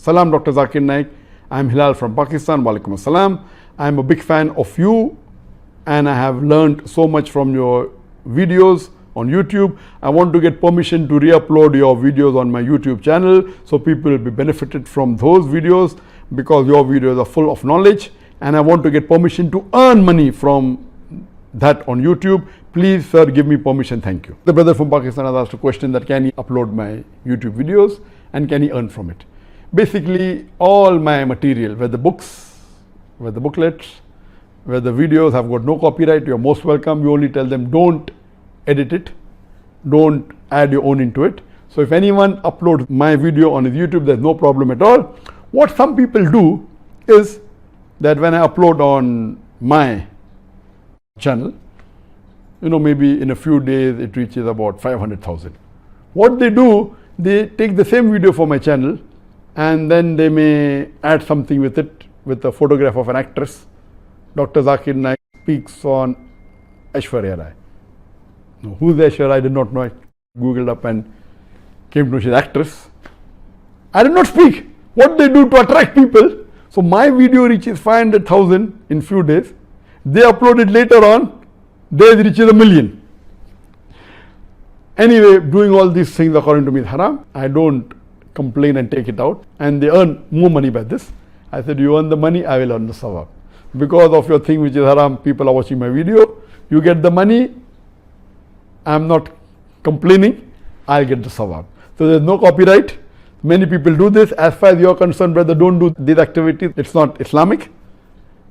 Salam, Dr. Zakir Naik. I'm Hilal from Pakistan. Walaikum Assalam. I'm a big fan of you and I have learned so much from your videos on YouTube. I want to get permission to re-upload your videos on my YouTube channel so people will be benefited from those videos because your videos are full of knowledge, and I want to get permission to earn money from that on YouTube. Please, sir, give me permission. Thank you. The brother from Pakistan has asked a question that can he upload my YouTube videos and can he earn from it? Basically, all my material, whether books, whether booklets, whether videos have got no copyright, you're most welcome. You only tell them don't edit it, don't add your own into it. So if anyone uploads my video on his YouTube, there's no problem at all. What some people do is that when I upload on my channel, maybe in a few days it reaches about 500,000. What they do, they take the same video for my channel and then they may add something with it, with a photograph of an actress. Dr. Zakir Naik speaks on Aishwarya Rai. No, who's Aishwarya Rai? I did not know. I googled up and came to know she's an actress. I did not speak. What they do to attract people. So my video reaches 500,000 in few days. They upload it later on, theirs reaches 1 million. Anyway, doing all these things according to me is haram. I don't complain and take it out, and they earn more money by this. I said, you earn the money, I will earn the sawab. Because of your thing which is haram, people are watching my video, you get the money, I'm not complaining, I'll get the sawab. So there's no copyright. Many people do this. As far as you're concerned, brother, don't do these activities. It's not Islamic.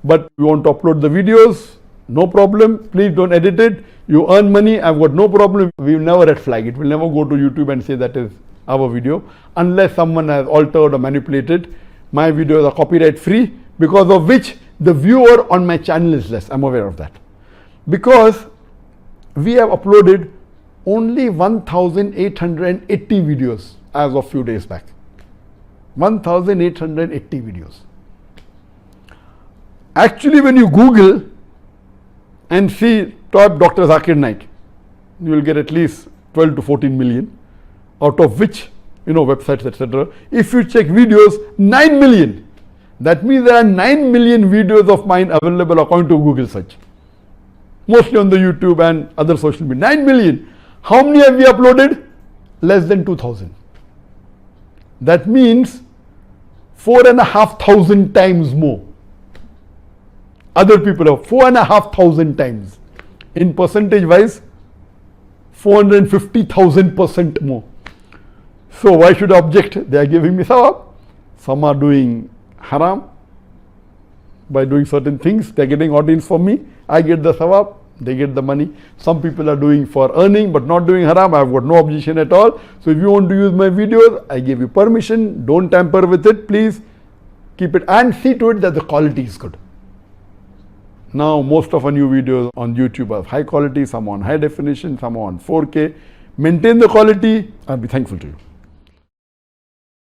But you want to upload the videos, no problem. Please don't edit it. You earn money, I've got no problem. We will never red flag it. We'll never go to YouTube and say that is our video, unless someone has altered or manipulated. My videos are copyright free, because of which the viewer on my channel is less. I'm aware of that. Because we have uploaded only 1,880 videos as of few days back. 1,880 videos. Actually, when you Google and see type Dr. Zakir Naik, you will get at least 12 to 14 million, out of which, websites, etc. If you check videos, 9 million. That means there are 9 million videos of mine available according to Google search. Mostly on the YouTube and other social media. 9 million. How many have we uploaded? Less than 2,000. That means 4,500 times more. Other people have 4,500 times. In percentage wise, 450,000% more. So why should I object? They are giving me sawab. Some are doing haram by doing certain things. They are getting audience for me. I get the sawab. They get the money. Some people are doing for earning but not doing haram. I have got no objection at all. So if you want to use my videos, I give you permission. Don't tamper with it. Please keep it and see to it that the quality is good. Now most of our new videos on YouTube are high quality, some on high definition, some on 4K. Maintain the quality. I'll be thankful to you.